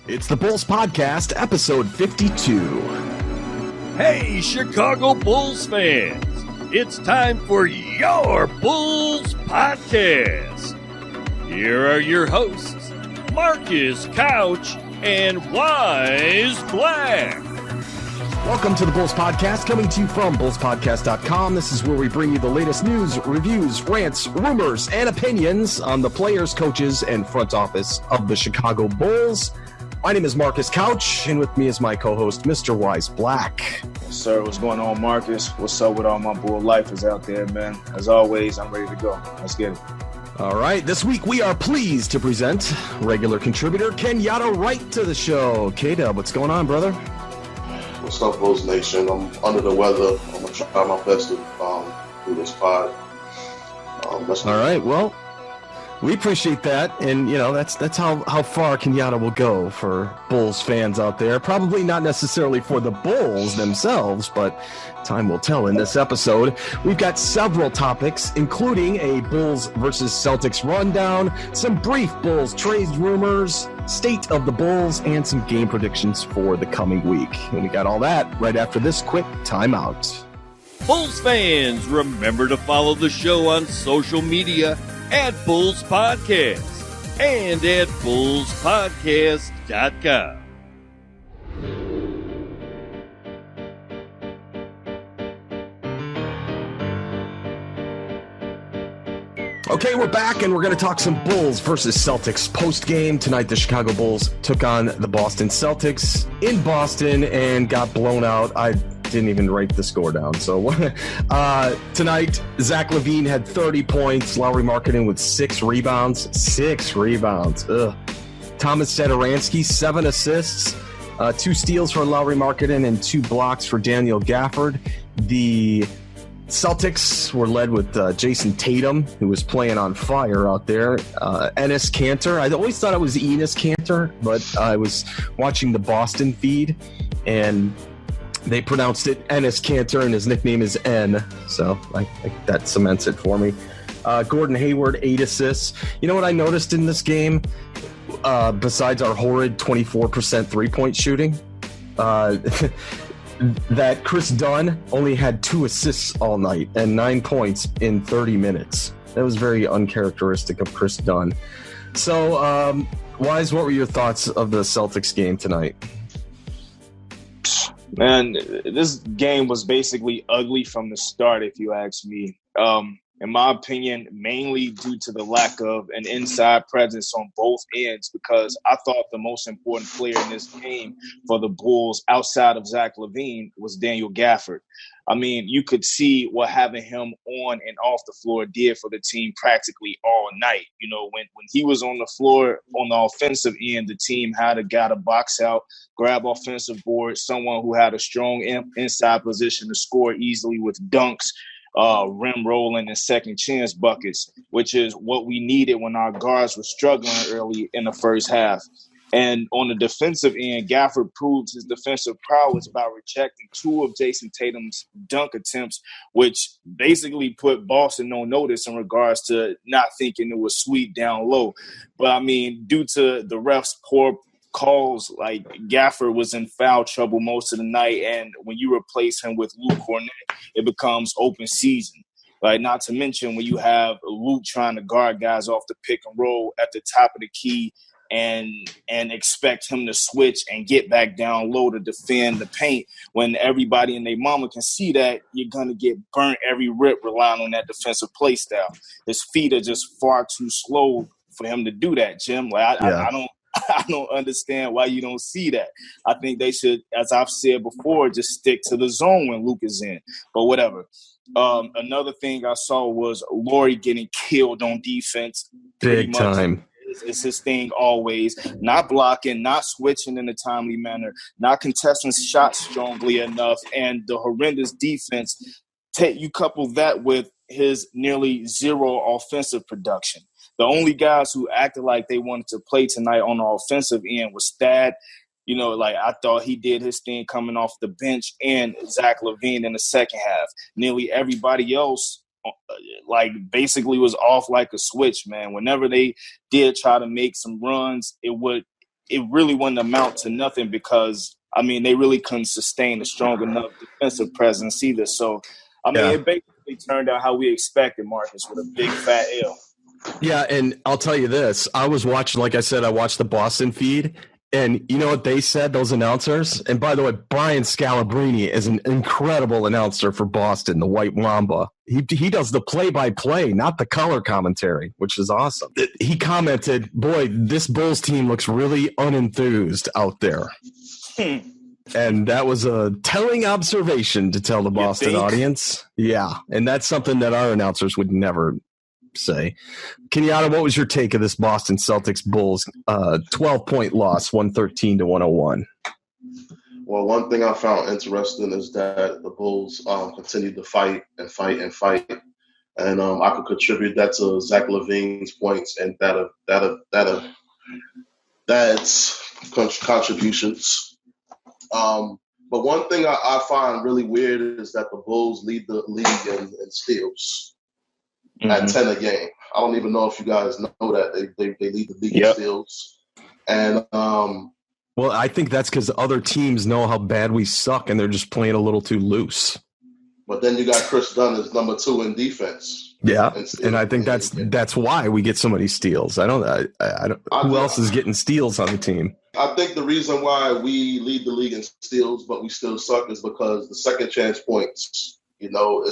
It's the Bulls Podcast, episode 52. Hey, Chicago Bulls fans! It's time for your Bulls Podcast. Here are your hosts, Marcus Couch and Wyse Black. Welcome to the Bulls Podcast, coming to you from bullspodcast.com. This is where we bring you the latest news, reviews, rants, rumors, and opinions on the players, coaches, and front office of the Chicago Bulls. My name is Marcus Couch, and with me is my co-host, Mr. Wyse Black. Yes, sir. What's going on, Marcus? What's up with all my Bull lifers out there, man? As always, I'm ready to go. Let's get it. All right, this week we are pleased to present regular contributor Kenyatta Wright to the show. K-Dub, what's going on, brother? What's up, Bulls Nation? I'm under the weather. I'm going to try my best to do this pod. All right, well, we appreciate that, and you know that's how far Kenyatta will go for Bulls fans out there. Probably not necessarily for the Bulls themselves, but time will tell in this episode. We've got several topics, including a Bulls versus Celtics rundown, some brief Bulls trade rumors, state of the Bulls, and some game predictions for the coming week. And we got all that right after this quick timeout. Bulls fans, remember to follow the show on social media at Bulls Podcast and at bullspodcast.com. Okay, we're back, and we're going to talk some Bulls versus Celtics post-game. Tonight, the Chicago Bulls took on the Boston Celtics in Boston and got blown out. I didn't even write the score down. So tonight, Zach LaVine had 30 points. Lauri Markkanen with 6 rebounds. 6 rebounds. Ugh. Thomas Satoransky, 7 assists. 2 steals for Lauri Markkanen and 2 blocks for Daniel Gafford. The Celtics were led with Jason Tatum, who was playing on fire out there. Enes Kanter. I always thought it was Enes Kanter, but I was watching the Boston feed, and they pronounced it Enes Kanter, and his nickname is N, so that cements it for me. Gordon Hayward, 8 assists. You know what I noticed in this game, besides our horrid 24% three-point shooting? That Chris Dunn only had 2 assists all night and 9 points in 30 minutes. That was very uncharacteristic of Chris Dunn. So, Wyse, what were your thoughts of the Celtics game tonight? Man, this game was basically ugly from the start, if you ask me. In my opinion, mainly due to the lack of an inside presence on both ends, because I thought the most important player in this game for the Bulls outside of Zach LaVine was Daniel Gafford. I mean, you could see what having him on and off the floor did for the team practically all night. You know, when he was on the floor on the offensive end, the team had a guy to box out, grab offensive boards, someone who had a strong inside position to score easily with dunks, rim rolling, and second chance buckets, which is what we needed when our guards were struggling early in the first half. And on the defensive end, Gafford proved his defensive prowess by rejecting 2 of Jason Tatum's dunk attempts, which basically put Boston on notice in regards to not thinking it was sweet down low. But, I mean, due to the refs' poor calls, like Gafford was in foul trouble most of the night, and when you replace him with Luke Cornett, it becomes open season. Like, not to mention when you have Luke trying to guard guys off the pick and roll at the top of the key and expect him to switch and get back down low to defend the paint, when everybody and their mama can see that you're going to get burnt every rip relying on that defensive play style. His feet are just far too slow for him to do that, Jim. Like, I don't understand why you don't see that. I think they should, as I've said before, just stick to the zone when Luke is in. But whatever. Another thing I saw was Lauri getting killed on defense. Big time. It's his thing always. Not blocking, not switching in a timely manner, not contesting shots strongly enough, and the horrendous defense. You couple that with his nearly zero offensive production. The only guys who acted like they wanted to play tonight on the offensive end was Thad. You know, like, I thought he did his thing coming off the bench, and Zach LaVine in the second half. Nearly everybody else, like, basically was off like a switch, man. Whenever they did try to make some runs, it would it really wouldn't amount to nothing because, I mean, they really couldn't sustain a strong enough defensive presence either. So, I mean, it basically turned out how we expected, Marcus, with a big fat L. Yeah, and I'll tell you this. I was watching, like I said, I watched the Boston feed, and you know what they said, those announcers? And by the way, Brian Scalabrine is an incredible announcer for Boston, the White Mamba. He does the play-by-play, not the color commentary, which is awesome. He commented, boy, this Bulls team looks really unenthused out there. And that was a telling observation to tell the Boston audience. Yeah, and that's something that our announcers would never say. Kenyatta, what was your take of this Boston Celtics Bulls 12-point loss, 113-101? Well, one thing I found interesting is that the Bulls continued to fight and fight and fight, and I could contribute that to Zach LaVine's points and that's contributions. But one thing I find really weird is that the Bulls lead the league in steals. At 10 a game. I don't even know if you guys know that. They lead the league in steals. And well, I think that's because other teams know how bad we suck and they're just playing a little too loose. But then you got Chris Dunn as number 2 in defense. Yeah, and I think that's why we get so many steals. I don't who else is getting steals on the team? I think the reason why we lead the league in steals but we still suck is because the second chance points, you know,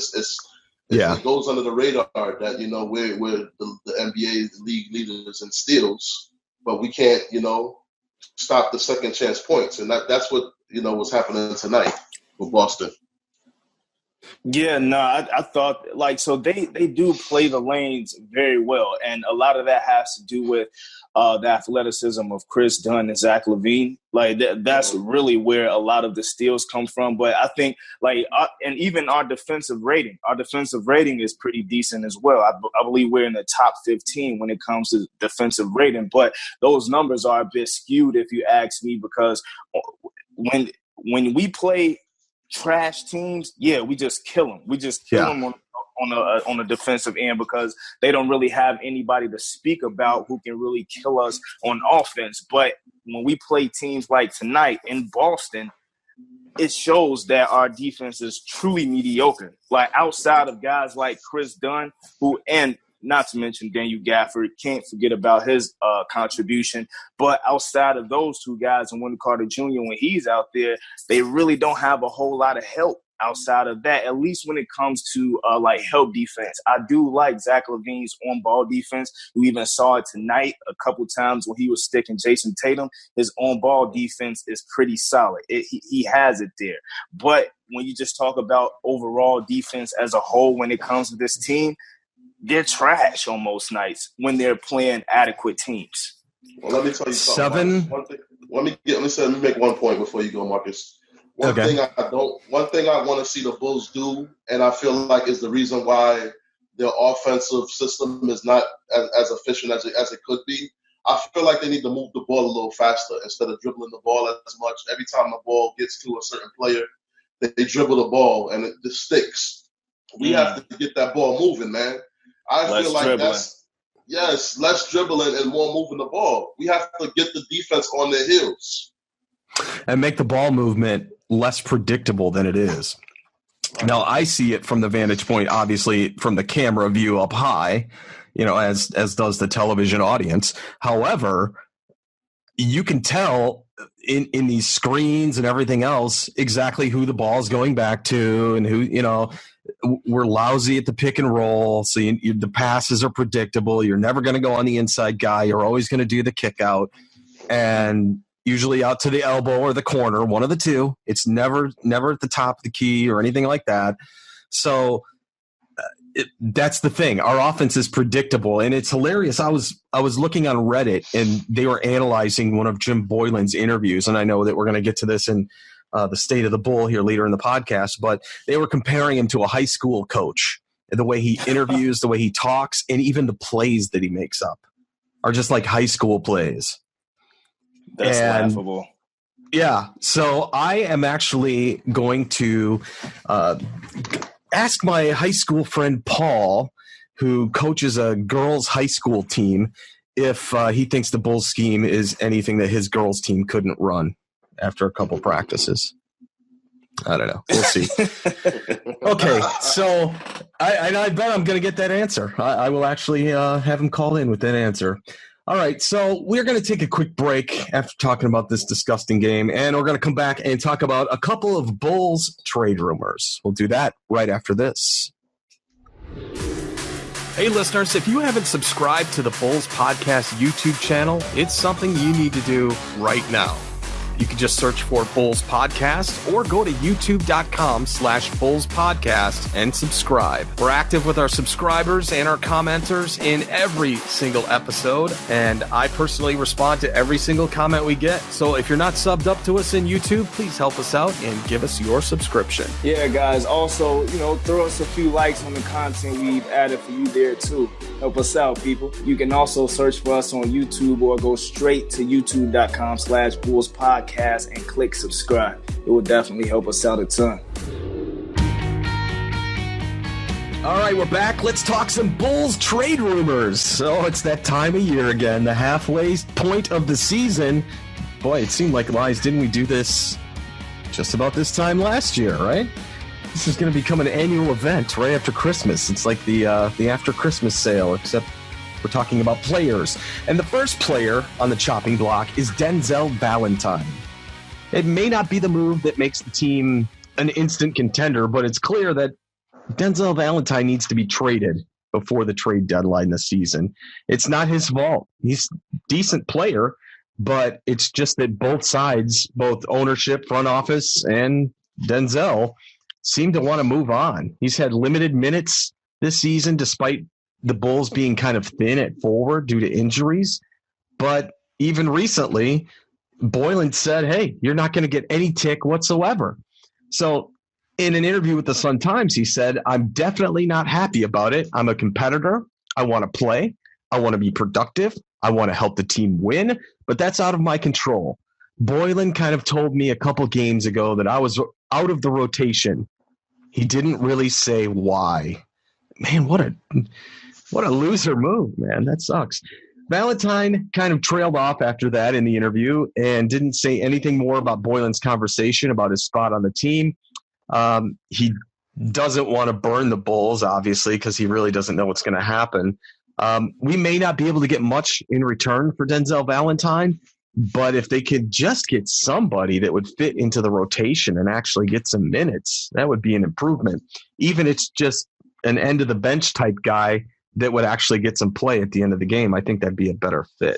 it goes under the radar that, you know, we're the NBA league leaders in steals, but we can't, you know, stop the second chance points. And that's what, you know, was happening tonight with Boston. Yeah, no, I thought, like, so they do play the lanes very well. And a lot of that has to do with the athleticism of Chris Dunn and Zach LaVine. Like, that's really where a lot of the steals come from. But I think, like, and even our defensive rating is pretty decent as well. I believe we're in the top 15 when it comes to defensive rating. But those numbers are a bit skewed, if you ask me, because when we play trash teams, we just kill them. We just kill them on the defensive end because they don't really have anybody to speak about who can really kill us on offense. But when we play teams like tonight in Boston, it shows that our defense is truly mediocre. Like, outside of guys like Chris Dunn, and not to mention Daniel Gafford, can't forget about his contribution. But outside of those two guys and Wendell Carter Jr., when he's out there, they really don't have a whole lot of help outside of that, at least when it comes to like help defense. I do like Zach LaVine's on-ball defense. We even saw it tonight a couple times when he was sticking Jason Tatum. His on-ball defense is pretty solid. He has it there. But when you just talk about overall defense as a whole when it comes to this team, they're trash on most nights when they're playing adequate teams. Well, let me tell you something. Let me make one point before you go, Marcus. One thing I want to see the Bulls do, and I feel like is the reason why their offensive system is not as efficient as it could be. I feel like they need to move the ball a little faster instead of dribbling the ball as much. Every time the ball gets to a certain player, they dribble the ball and it just sticks. We have to get that ball moving, man. I feel like less dribbling and more moving the ball. We have to get the defense on their heels. And make the ball movement less predictable than it is. Now, I see it from the vantage point, obviously, from the camera view up high, you know, as does the television audience. However, you can tell in these screens and everything else exactly who the ball is going back to and who, you know, we're lousy at the pick and roll. So the passes are predictable. You're never going to go on the inside guy. You're always going to do the kick out and usually out to the elbow or the corner, one of the two. It's never at the top of the key or anything like that. So that's the thing. Our offense is predictable, and it's hilarious. I was looking on Reddit, and they were analyzing one of Jim Boylan's interviews, and I know that we're going to get to this in the State of the Bull here later in the podcast, but they were comparing him to a high school coach. The way he interviews, the way he talks, and even the plays that he makes up are just like high school plays. That's laughable. Yeah. So I am actually going to ask my high school friend Paul, who coaches a girls' high school team if he thinks the Bulls scheme is anything that his girls' team couldn't run after a couple practices. I don't know. We'll see. Okay, so I bet I'm going to get that answer. I will actually have him call in with that answer. All right, so we're going to take a quick break after talking about this disgusting game, and we're going to come back and talk about a couple of Bulls trade rumors. We'll do that right after this. Hey, listeners, if you haven't subscribed to the Bulls Podcast YouTube channel, it's something you need to do right now. You can just search for Bulls Podcast or go to youtube.com/Bulls Podcast and subscribe. We're active with our subscribers and our commenters in every single episode, and I personally respond to every single comment we get. So if you're not subbed up to us in YouTube, please help us out and give us your subscription. Yeah, guys. Also, throw us a few likes on the content we've added for you there, too. Help us out, people. You can also search for us on YouTube or go straight to youtube.com/Bulls Podcast and click subscribe. It will definitely help us out a ton. All right, we're back. Let's talk some Bulls trade rumors. So it's that time of year again, the halfway point of the season. Boy, it seemed like, Wyse, didn't we do this just about this time last year, right? This is going to become an annual event right after Christmas. It's like the after Christmas sale, except we're talking about players. And the first player on the chopping block is Denzel Valentine. It may not be the move that makes the team an instant contender, but it's clear that Denzel Valentine needs to be traded before the trade deadline this season. It's not his fault. He's a decent player, but it's just that both sides, both ownership, front office, and Denzel seem to want to move on. He's had limited minutes this season, despite the Bulls being kind of thin at forward due to injuries. But even recently, Boylen said, hey, you're not going to get any tick whatsoever. So in an interview with the Sun-Times, he said, I'm definitely not happy about it. I'm a competitor. I want to play. I want to be productive. I want to help the team win, but that's out of my control. Boylen kind of told me a couple games ago that I was out of the rotation. He didn't really say why. Man, what a loser move, man. That sucks. Valentine kind of trailed off after that in the interview and didn't say anything more about Boylen's conversation about his spot on the team. He doesn't want to burn the Bulls, obviously, because he really doesn't know what's going to happen. We may not be able to get much in return for Denzel Valentine, but if they could just get somebody that would fit into the rotation and actually get some minutes, that would be an improvement. Even if it's just an end-of-the-bench type guy that would actually get some play at the end of the game, I think that'd be a better fit.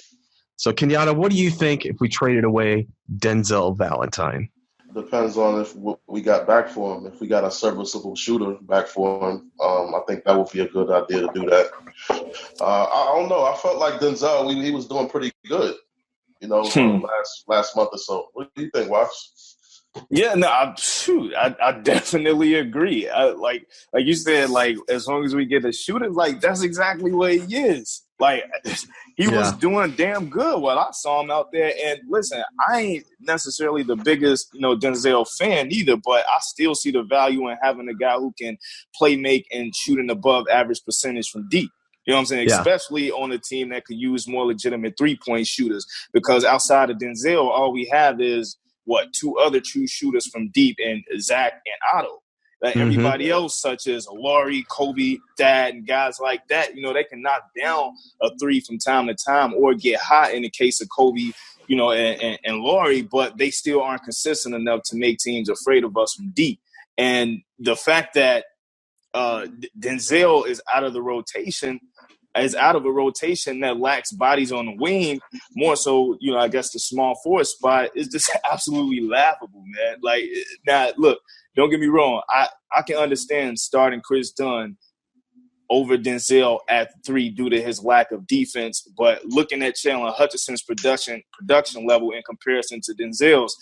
So, Kenyatta, what do you think if we traded away Denzel Valentine? Depends on if we got back for him. If we got a serviceable shooter back for him, I think that would be a good idea to do that. I don't know. I felt like Denzel, he was doing pretty good, last month or so. What do you think, Wyse? Yeah, no, I definitely agree. Like you said, as long as we get a shooter, that's exactly what he is. He was doing damn good while I saw him out there. And listen, I ain't necessarily the biggest, Denzel fan either, but I still see the value in having a guy who can play, make, and shoot an above average percentage from deep. You know what I'm saying? Yeah. Especially on a team that could use more legitimate three-point shooters. Because outside of Denzel, all we have is, two other true shooters from deep, and Zach and Otto. Everybody else, such as Laurie, Kobe, Dad, and guys like that, they can knock down a three from time to time or get hot in the case of Kobe, and Laurie, but they still aren't consistent enough to make teams afraid of us from deep. And the fact that Denzel is out of a rotation that lacks bodies on the wing, more so, I guess the small forward spot is just absolutely laughable, man. Now, look, don't get me wrong. I can understand starting Chris Dunn over Denzel at 3 due to his lack of defense, but looking at Chandler Hutchison's production level in comparison to Denzel's,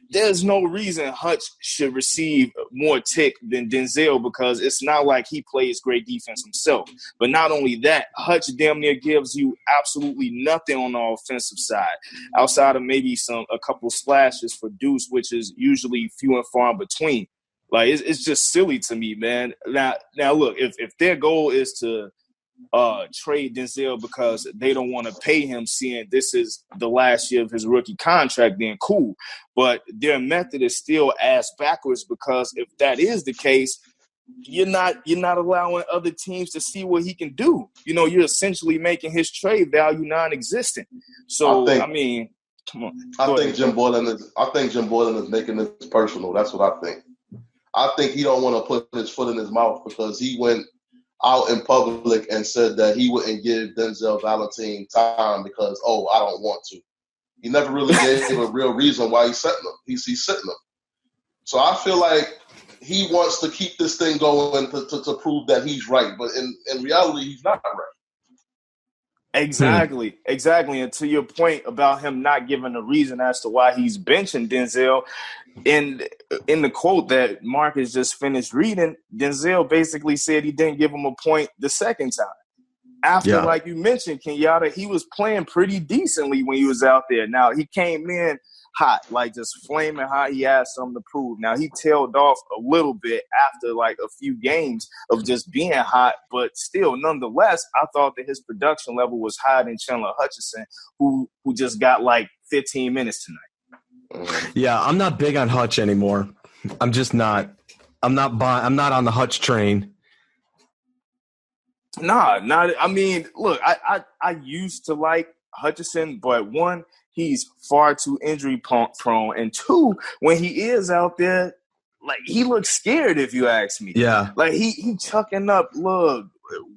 there's no reason Hutch should receive more tick than Denzel, because it's not like he plays great defense himself. But not only that, Hutch damn near gives you absolutely nothing on the offensive side, outside of maybe a couple slashes for Deuce, which is usually few and far in between. It's just silly to me, man. Now look, if their goal is to trade Denzel because they don't want to pay him, seeing this is the last year of his rookie contract, then cool. But their method is still ass backwards, because if that is the case, you're not allowing other teams to see what he can do. You're essentially making his trade value non-existent. So I mean, come on. I think Jim Boylan is making this personal. That's what I think. I think he don't want to put his foot in his mouth because he went out in public and said that he wouldn't give Denzel Valentine time because, I don't want to. He never really gave a real reason why he's setting him. He's setting him. So I feel like he wants to keep this thing going to prove that he's right. But in reality, he's not right. Exactly. And to your point about him not giving a reason as to why he's benching Denzel, in the quote that Marcus just finished reading, Denzel basically said he didn't give him a point the second time. After, like you mentioned, Kenyatta, he was playing pretty decently when he was out there. Now, he came in hot, like just flaming hot. He had something to prove. Now, he tailed off a little bit after like a few games of just being hot, but still, nonetheless, I thought that his production level was higher than Chandler Hutchison, who just got like 15 minutes tonight. Yeah, I'm not big on Hutch anymore. I'm just not. I'm not on the Hutch train. Nah, not. I mean, look, I used to like Hutchison, but one, he's far too injury prone, and two, when he is out there, like he looks scared. If you ask me, yeah, like he chucking up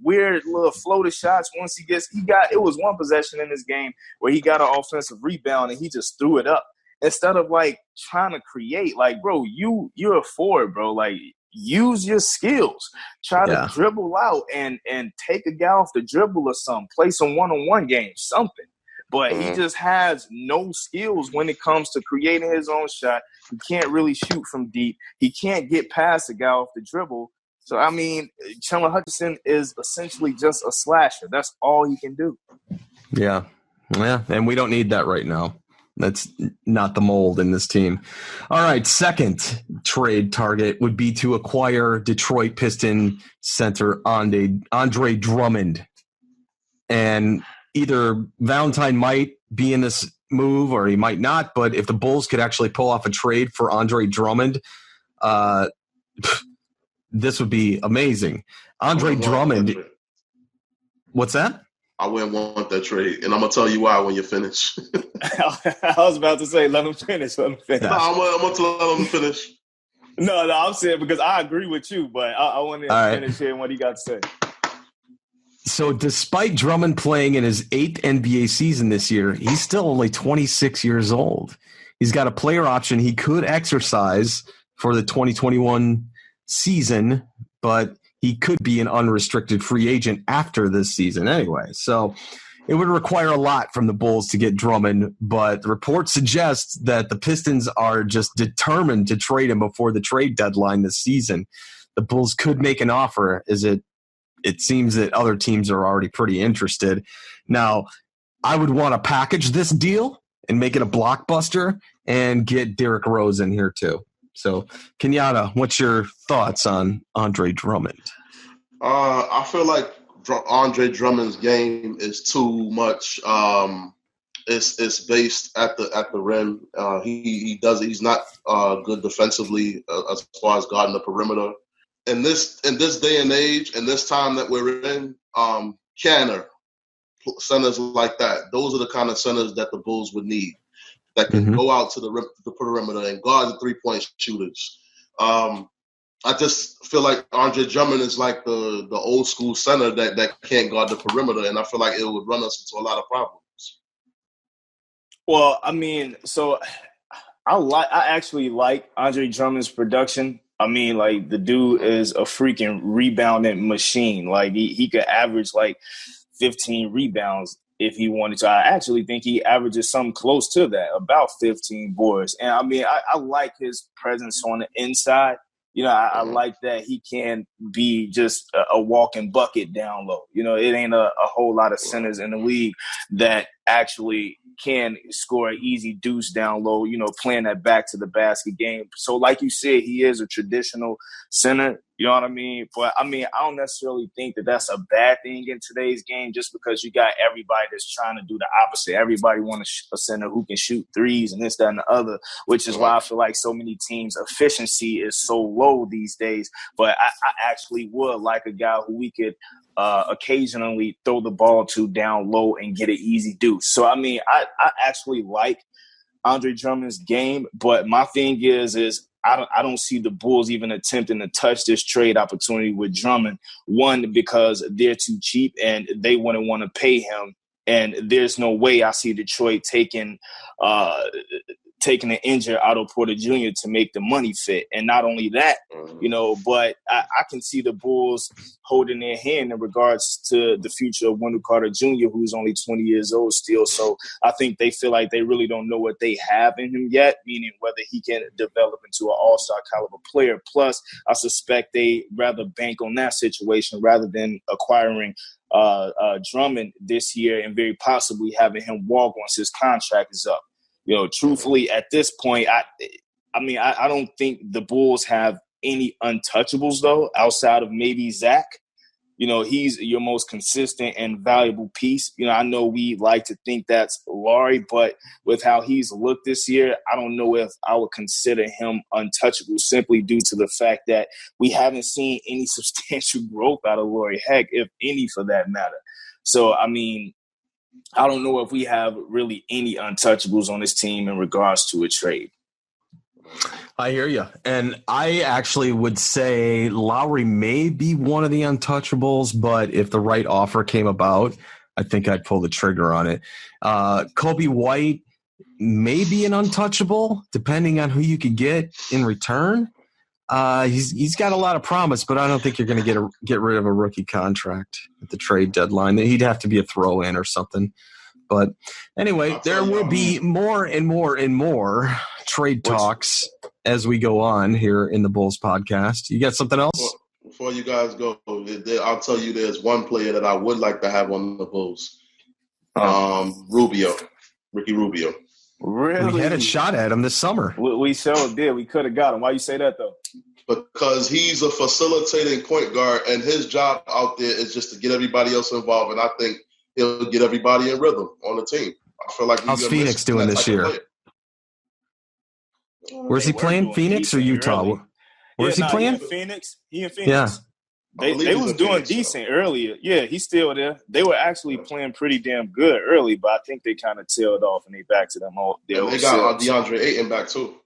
weird little floater shots. Once it was one possession in this game where he got an offensive rebound and he just threw it up instead of like trying to create. Like, bro, you're a forward, bro. Like, use your skills. Try to dribble out and take a guy off the dribble or something. Play some one-on-one games, something. But he just has no skills when it comes to creating his own shot. He can't really shoot from deep. He can't get past a guy off the dribble. So, I mean, Chandler Hutchison is essentially just a slasher. That's all he can do. Yeah, and we don't need that right now. That's not the mold in this team. All right, second trade target would be to acquire Detroit Piston center Andre Drummond. And either Valentine might be in this move or he might not, but if the Bulls could actually pull off a trade for Andre Drummond, this would be amazing. Andre Drummond. What's that? I wouldn't want that trade, and I'm going to tell you why when you finish. I was about to say, let him finish. No, I'm going to let him finish. No, I'm saying because I agree with you, but I want to finish hearing what he got to say. So despite Drummond playing in his 8th NBA season this year, he's still only 26 years old. He's got a player option he could exercise for the 2021 season, but he could be an unrestricted free agent after this season anyway. So it would require a lot from the Bulls to get Drummond, but the report suggests that the Pistons are just determined to trade him before the trade deadline this season. The Bulls could make an offer, as it seems that other teams are already pretty interested. Now, I would want to package this deal and make it a blockbuster and get Derrick Rose in here too. So, Kenyatta, what's your thoughts on Andre Drummond? I feel like Andre Drummond's game is too much. It's based at the rim. He's not good defensively as far as guarding the perimeter. In this day and age, in this time that we're in, Canner centers like that. Those are the kind of centers that the Bulls would need, that can go out to the perimeter and guard the 3-point shooters. I just feel like Andre Drummond is like the old school center that can't guard the perimeter, and I feel like it would run us into a lot of problems. Well, I mean, so I actually like Andre Drummond's production. I mean, like, the dude is a freaking rebounding machine. Like, he could average like 15 rebounds if he wanted to. I actually think he averages something close to that, about 15 boards. And I mean, I like his presence on the inside. You know, I like that he can be just a walking bucket down low. You know, it ain't a whole lot of centers in the league that actually can score an easy deuce down low, you know, playing that back to the basket game. So like you said, he is a traditional center. You know what I mean? But, I don't necessarily think that that's a bad thing in today's game just because you got everybody that's trying to do the opposite. Everybody wants a center who can shoot threes and this, that, and the other, which is why I feel like so many teams' efficiency is so low these days. But I actually would like a guy who we could occasionally throw the ball to down low and get an easy deuce. So, I actually like Andre Drummond's game, but my thing is I don't see the Bulls even attempting to touch this trade opportunity with Drummond. One, because they're too cheap and they wouldn't want to pay him. And there's no way I see Detroit taking an injured Otto Porter Jr. to make the money fit. And not only that, but I can see the Bulls holding their hand in regards to the future of Wendell Carter Jr., who's only 20 years old still. So I think they feel like they really don't know what they have in him yet, meaning whether he can develop into an all-star caliber player. Plus, I suspect they rather bank on that situation rather than acquiring Drummond this year and very possibly having him walk once his contract is up. Truthfully, at this point, I don't think the Bulls have any untouchables, though, outside of maybe Zach. He's your most consistent and valuable piece. I know we like to think that's Laurie, but with how he's looked this year, I don't know if I would consider him untouchable simply due to the fact that we haven't seen any substantial growth out of Laurie, heck, if any, for that matter. So, I don't know if we have really any untouchables on this team in regards to a trade. I hear you. And I actually would say Lowry may be one of the untouchables, but if the right offer came about, I think I'd pull the trigger on it. Kobe White may be an untouchable, depending on who you could get in return. He's got a lot of promise, but I don't think you're going to get rid of a rookie contract at the trade deadline. He'd have to be a throw-in or something. But anyway, there will be more and more and more trade talks as we go on here in the Bulls podcast. You got something else? Before you guys go, I'll tell you there's one player that I would like to have on the Bulls. Ricky Rubio. Really? We had a shot at him this summer. We sure did. We could have got him. Why you say that, though? Because he's a facilitating point guard, and his job out there is just to get everybody else involved. And I think he'll get everybody in rhythm on the team. I feel like how's Phoenix doing this year? Where's he playing? Phoenix or Utah? Where's he playing? He in Phoenix. Yeah. They was doing decent earlier. Yeah, he's still there. They were actually playing pretty damn good early, but I think they kind of tailed off and they back to them all. They got DeAndre Ayton back too.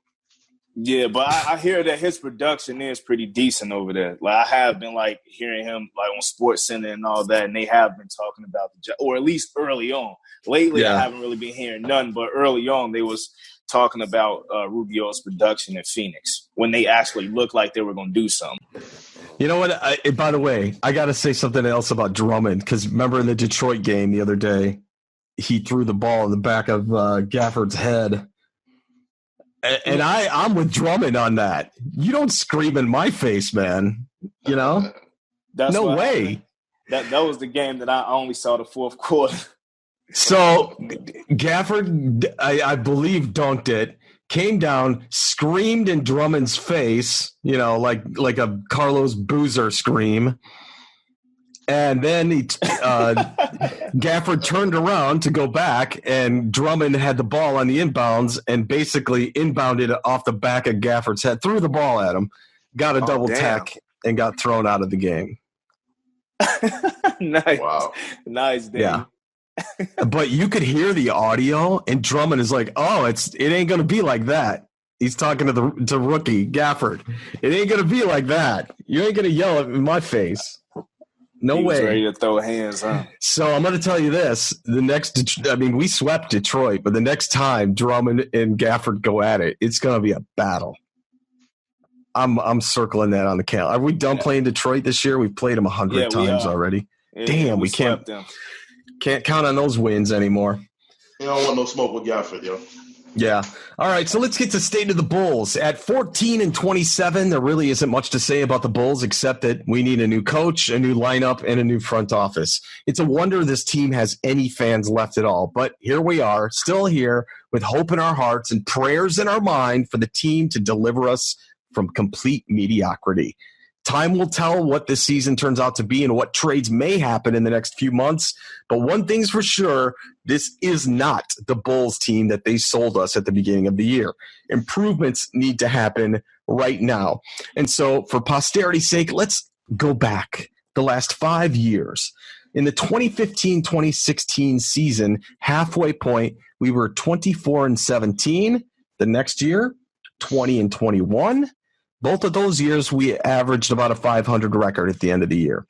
Yeah, but I hear that his production is pretty decent over there. Like I have been hearing him on Sports Center and all that, and they have been talking about or at least early on. Lately, I haven't really been hearing nothing, but early on they was talking about Rubio's production in Phoenix when they actually looked like they were going to do something. You know what? By the way, I got to say something else about Drummond, because remember in the Detroit game the other day, he threw the ball in the back of Gafford's head. And I'm with Drummond on that. You don't scream in my face, man. That's no way. That was the game that I only saw the fourth quarter. So Gafford, I believe, dunked it, came down, screamed in Drummond's face, like a Carlos Boozer scream. And then Gafford turned around to go back, and Drummond had the ball on the inbounds and basically inbounded off the back of Gafford's head, threw the ball at him, got a double tack, and got thrown out of the game. Nice. Wow. Nice, Dave. Yeah. But you could hear the audio, and Drummond is like, "Oh, it ain't gonna be like that." He's talking to rookie Gafford. It ain't gonna be like that. You ain't gonna yell in my face. No way. He was ready to throw hands, huh? So I'm gonna tell you this: we swept Detroit, but the next time Drummond and Gafford go at it, it's gonna be a battle. I'm circling that on the calendar. Are we done playing Detroit this year? We've played them 100 times already. Yeah, damn, we can't count on those wins anymore. You don't want no smoke with Gafford, yo. Yeah. All right, so let's get to State of the Bulls. At 14-27, there really isn't much to say about the Bulls except that we need a new coach, a new lineup, and a new front office. It's a wonder this team has any fans left at all. But here we are, still here, with hope in our hearts and prayers in our mind for the team to deliver us from complete mediocrity. time will tell what this season turns out to be and what trades may happen in the next few months. But one thing's for sure, this is not the Bulls team that they sold us at the beginning of the year. Improvements need to happen right now. And so for posterity's sake, let's go back the last 5 years. In the 2015-2016 season, halfway point, we were 24-17. The next year, 20-21. Both of those years, we averaged about a 500 record at the end of the year.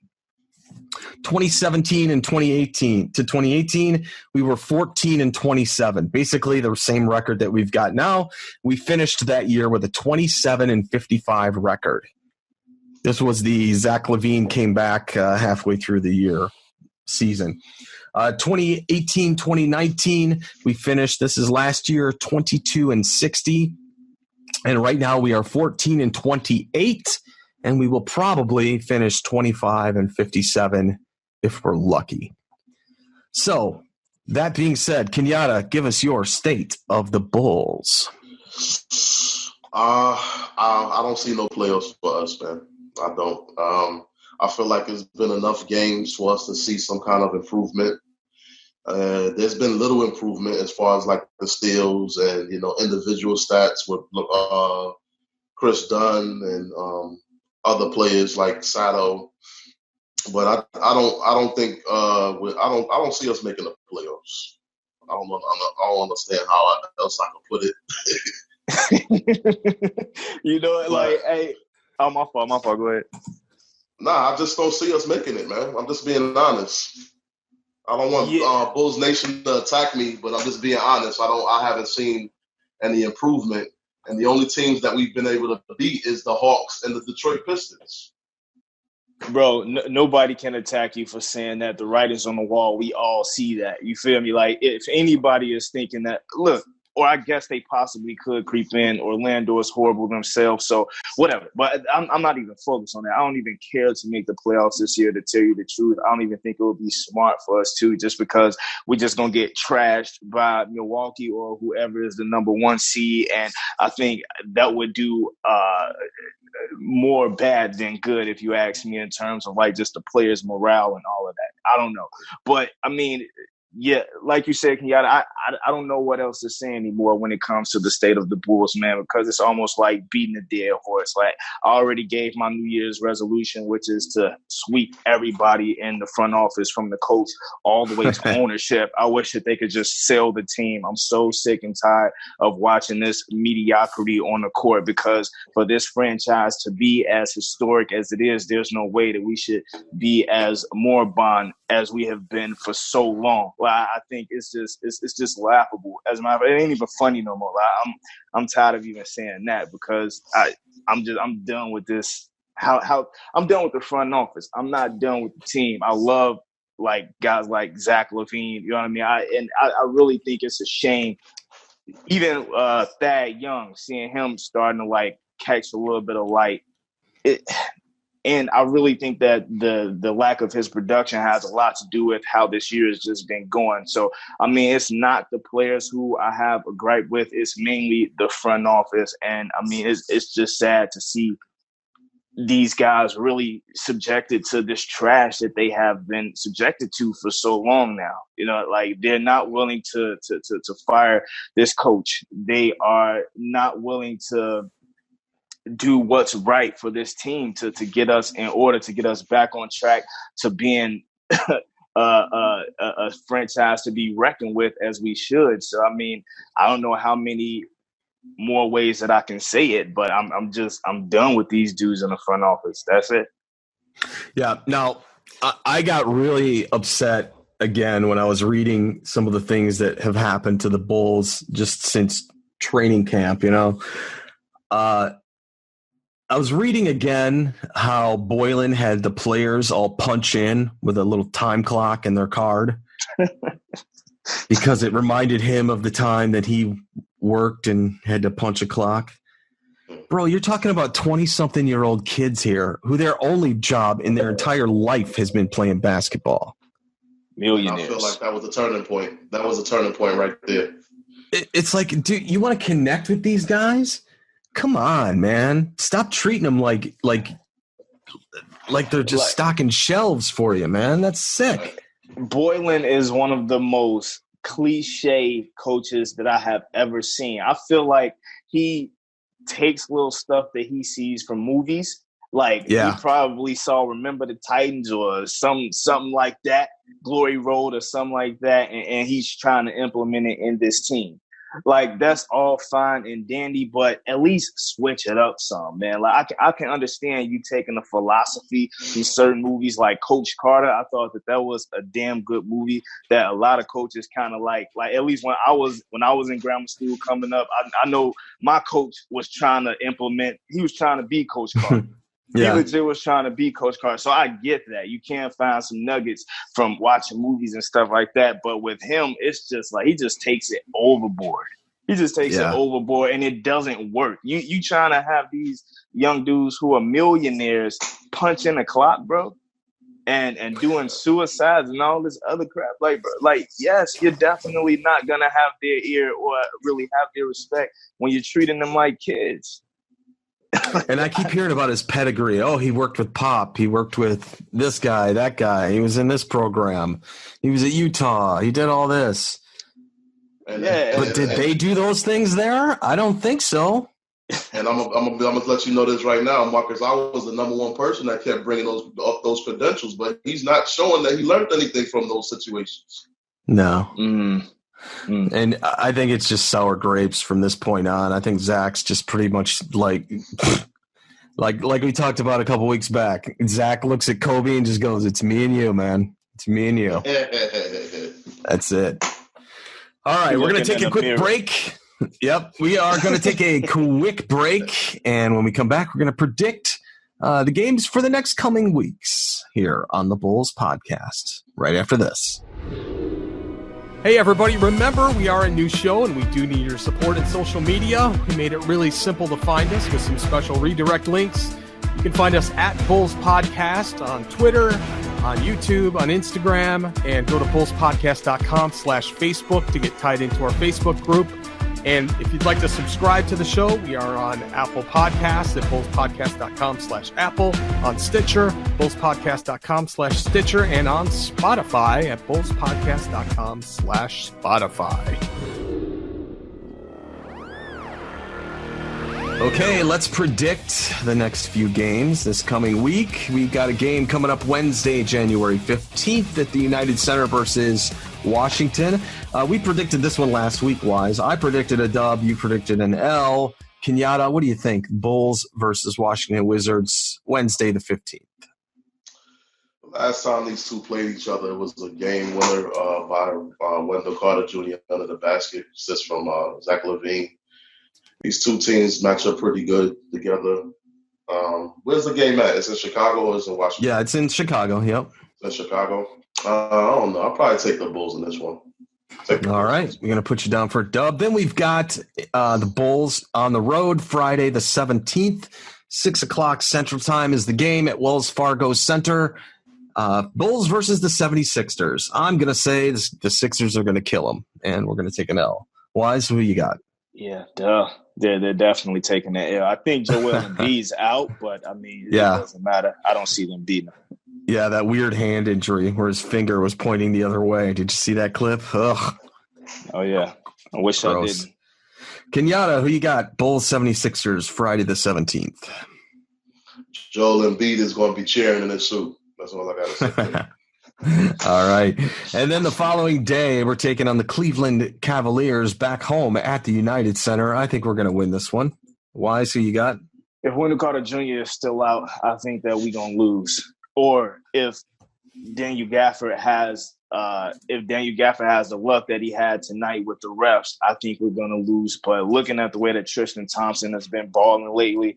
2017 and 2018, we were 14-27. Basically, the same record that we've got now. We finished that year with a 27-55 record. This was the Zach LaVine came back halfway through the year season. 2018-2019, we finished, this is last year, 22-60. And right now we are 14-28, and we will probably finish 25-57 if we're lucky. So, that being said, Kenyatta, give us your state of the Bulls. I don't see no playoffs for us, man. I don't. I feel like it's been enough games for us to see some kind of improvement. There's been little improvement as far as like the steals and, individual stats with Chris Dunn and other players like Sato. But I don't think I don't see us making the playoffs. I don't understand how else I can put it. Hey, my fault. Go ahead. Nah, I just don't see us making it, man. I'm just being honest. I don't want Bulls Nation to attack me, but I'm just being honest. I haven't seen any improvement, and the only teams that we've been able to beat is the Hawks and the Detroit Pistons. Bro, nobody can attack you for saying that. The writing's on the wall. We all see that. You feel me? Like, if anybody is thinking that, look, or I guess they possibly could creep in. Orlando is horrible themselves, so whatever. But I'm not even focused on that. I don't even care to make the playoffs this year, to tell you the truth. I don't even think it would be smart for us to, just because we're just going to get trashed by Milwaukee or whoever is the number one seed. And I think that would do more bad than good, if you ask me, in terms of like just the players' morale and all of that. I don't know. But, I mean – yeah, like you said, Kenyatta, I don't know what else to say anymore when it comes to the state of the Bulls, man, because it's almost like beating a dead horse. Like, I already gave my New Year's resolution, which is to sweep everybody in the front office, from the coach all the way to ownership. I wish that they could just sell the team. I'm so sick and tired of watching this mediocrity on the court, because for this franchise to be as historic as it is, there's no way that we should be as moribund as we have been for so long. Well, I think it's just laughable. As a matter of fact, it ain't even funny no more. Like, I'm tired of even saying that, because I'm done with this. How I'm done with the front office. I'm not done with the team. I love like guys like Zach LaVine. You know what I mean? I really think it's a shame. Even Thad Young, seeing him starting to like catch a little bit of light. And I really think that the lack of his production has a lot to do with how this year has just been going. So, I mean, it's not the players who I have a gripe with. It's mainly the front office. And, I mean, it's just sad to see these guys really subjected to this trash that they have been subjected to for so long now. Like, they're not willing to fire this coach. They are not willing to do what's right for this team to get us in order, to get us back on track to being a franchise to be reckoned with as we should. So, I mean, I don't know how many more ways that I can say it, but I'm done with these dudes in the front office. That's it. Yeah. Now, I got really upset again when I was reading some of the things that have happened to the Bulls just since training camp, I was reading again how Boylan had the players all punch in with a little time clock in their card because it reminded him of the time that he worked and had to punch a clock. Bro, you're talking about 20-something-year-old kids here who their only job in their entire life has been playing basketball. Millionaires. I feel like that was a turning point. That was a turning point right there. It's like, dude, you want to connect with these guys? Come on, man. Stop treating them like like they're just stocking shelves for you, man. That's sick. Boylan is one of the most cliche coaches that I have ever seen. I feel like he takes little stuff that he sees from movies. Like he probably saw Remember the Titans or something like that, Glory Road or something like that, and he's trying to implement it in this team. Like, that's all fine and dandy, but at least switch it up some, man. Like, I can understand you taking a philosophy in certain movies like Coach Carter. I thought that was a damn good movie that a lot of coaches kind of like at least when I was in grammar school coming up, I know my coach was trying to implement. He was trying to be Coach Carter. Yeah. He legit was trying to be Coach Carter. So I get that. You can find some nuggets from watching movies and stuff like that. But with him, it's just like he just takes it overboard. He just takes it overboard, and it doesn't work. You trying to have these young dudes who are millionaires punching the clock, bro, and doing suicides and all this other crap. Like, bro, yes, you're definitely not going to have their ear or really have their respect when you're treating them like kids. And I keep hearing about his pedigree. Oh, he worked with Pop. He worked with this guy, that guy. He was in this program. He was at Utah. He did all this. But did they do those things there? I don't think so. And I'm gonna let you know this right now, Marcus. I was the number one person that kept bringing up those credentials, but he's not showing that he learned anything from those situations. No. And I think it's just sour grapes from this point on. I think Zach's just pretty much like we talked about a couple weeks back. Zach looks at Kobe and just goes, "It's me and you, man. It's me and you." That's it. All right, we're going to take a quick break. Yep, we are going to take a quick break. And when we come back, we're going to predict the games for the next coming weeks here on the Bulls podcast right after this. Hey everybody, remember we are a new show and we do need your support in social media. We made it really simple to find us with some special redirect links. You can find us at Bulls Podcast on Twitter, on YouTube, on Instagram, and go to bullspodcast.com/Facebook to get tied into our Facebook group. And if you'd like to subscribe to the show, we are on Apple Podcasts at bullspodcast.com/Apple, on Stitcher, bullspodcast.com/Stitcher, and on Spotify at bullspodcast.com/Spotify. Okay, let's predict the next few games this coming week. We've got a game coming up Wednesday, January 15th at the United Center versus Washington. We predicted this one last week, Wyse. I predicted a dub. You predicted an L. Kenyatta, what do you think? Bulls versus Washington Wizards, Wednesday the 15th. Last time these two played each other, it was a game winner by Wendell Carter Jr. under the basket, assist from Zach LaVine. These two teams match up pretty good together. Where's the game at? It's in Chicago or is it in Washington? Yeah, it's in Chicago. Yep. It's in Chicago. I don't know. I'll probably take the Bulls in this one. All right. We're going to put you down for a dub. Then we've got the Bulls on the road Friday the 17th. 6 o'clock Central Time is the game at Wells Fargo Center. Bulls versus the 76ers. I'm going to say the Sixers are going to kill them, and we're going to take an L. Wyse, who you got? Yeah, duh. They're definitely taking that L. I think Joel Embiid's out, but, I mean, it doesn't matter. I don't see them beating him. Yeah, that weird hand injury where his finger was pointing the other way. Did you see that clip? Ugh. Oh, yeah. I wish Gross. I didn't. Kenyatta, who you got? Bulls 76ers, Friday the 17th. Joel Embiid is going to be cheering in his suit. That's all I got to say. All right. And then the following day, we're taking on the Cleveland Cavaliers back home at the United Center. I think we're going to win this one. Wyse, who you got? If Wendell Carter Jr. is still out, I think that we're going to lose. Or if Daniel Gafford has the luck that he had tonight with the refs, I think we're going to lose. But looking at the way that Tristan Thompson has been balling lately,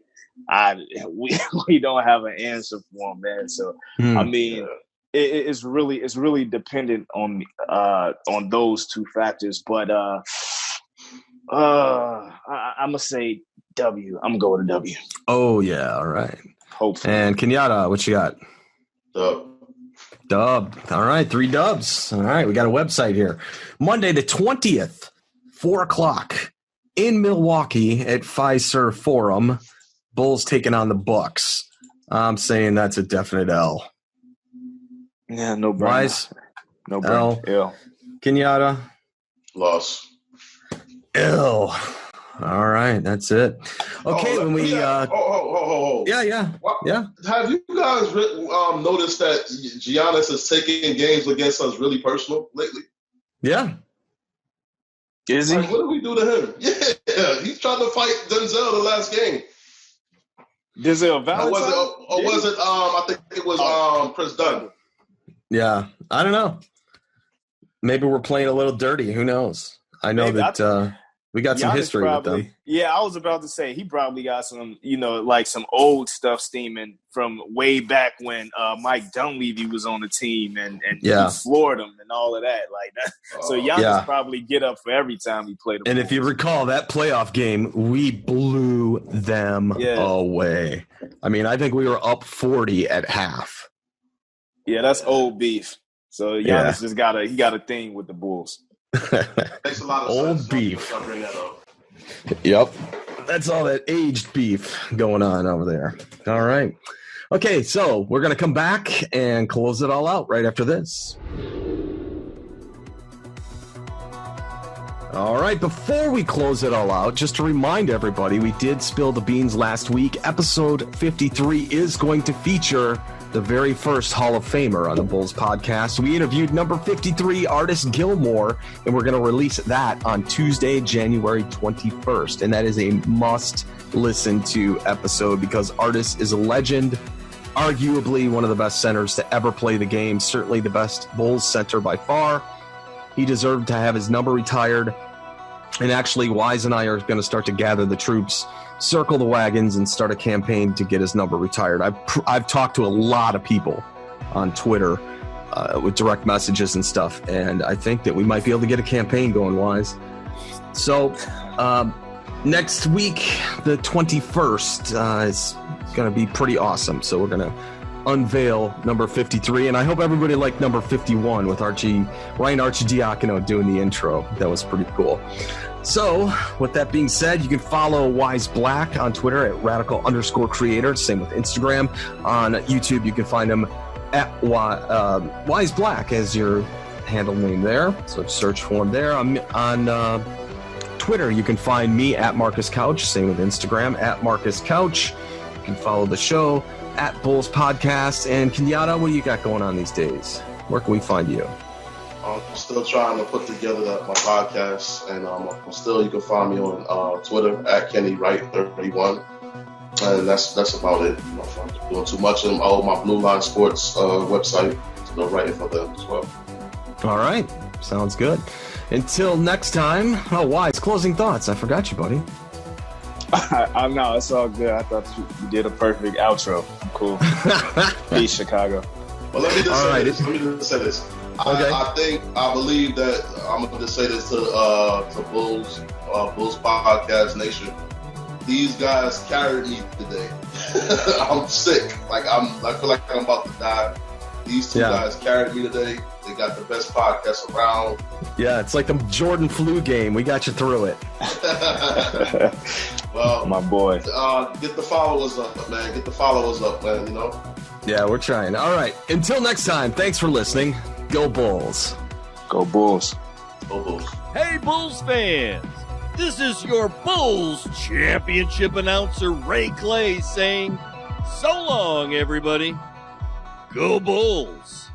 we don't have an answer for him, man. So I mean, it's really dependent on those two factors. But I'm gonna say W. I'm gonna go with a W. Oh yeah, all right. Hopefully. And Kenyatta, what you got? Dub. All right, 3 dubs. All right, we got a website here. Monday the 20th, 4 o'clock in Milwaukee at Fiserv Forum. Bulls taking on the Bucks. I'm saying that's a definite L. Yeah, no brainer. Wyse? No brainer. L. Kenyatta? Loss. L. All right, that's it. Okay, when we Yeah. Yeah. Have you guys noticed that Giannis is taking games against us really personal lately? Yeah. Is he? Like, what did we do to him? Yeah, he's trying to fight Denzel the last game. Denzel Valentine? Was it I think it was Prince Dunn. Yeah, I don't know. Maybe we're playing a little dirty. Who knows? I know that we got some history with them. Yeah, I was about to say he probably got some, like some old stuff steaming from way back when Mike Dunleavy was on the team and he floored him and all of that. Like that. So Giannis probably get up for every time he played. And if you recall that playoff game, we blew them away. I mean, I think we were up 40 at half. Yeah, that's old beef. So Giannis just got a thing with the Bulls. Makes a lot of old sense. beef. I'll bring that up. Yep. That's all that aged beef going on over there. All right. Okay, so we're going to come back and close it all out right after this. All right, before we close it all out, just to remind everybody, we did spill the beans last week. Episode 53 is going to feature the very first Hall of Famer on the Bulls podcast. We interviewed number 53, Artis Gilmore, and we're going to release that on Tuesday, January 21st. And that is a must-listen to episode because Artis is a legend, arguably one of the best centers to ever play the game, certainly the best Bulls center by far. He deserved to have his number retired. And actually, Wyse and I are going to start to gather the troops, circle the wagons, and start a campaign to get his number retired. I've talked to a lot of people on Twitter with direct messages and stuff, and I think that we might be able to get a campaign going, Wyse. So next week, the 21st, is going to be pretty awesome. So we're going to unveil number 53, and I hope everybody liked number 51 with Ryan Archidiacono doing the intro. That was pretty cool. So with that being said, you can follow Wyse Black on Twitter at @radical_creator. Same with Instagram. On YouTube, you can find him at Wyse Black as your handle name there. So search for him there. On Twitter, you can find me at Marcus Couch. Same with Instagram at Marcus Couch. You can follow the show at Bulls Podcast. And Kenyatta, what do you got going on these days? Where can we find you? I'm still trying to put together my podcast, and you can find me on Twitter at Kenny Wright 31, and that's about it. If I'm doing too much on my Blue Line Sports website, still writing for them as well. All right, sounds good. Until next time, Wyse, closing thoughts. I forgot you, buddy. No, it's all good. I thought you did a perfect outro. Cool. Peace, Chicago. Well, let me just say this. Okay. I believe that I'm going to say this to Bulls Podcast Nation. These guys carried me today. I'm sick. I feel like I'm about to die. These two guys carried me today. They got the best podcast around. Yeah, it's like the Jordan flu game. We got you through it. Well, my boy. Get the followers up, man. Get the followers up, man, you know? Yeah, we're trying. All right. Until next time, thanks for listening. Go Bulls. Go Bulls. Go Bulls. Hey, Bulls fans. This is your Bulls championship announcer, Ray Clay, saying so long, everybody. Go Bulls.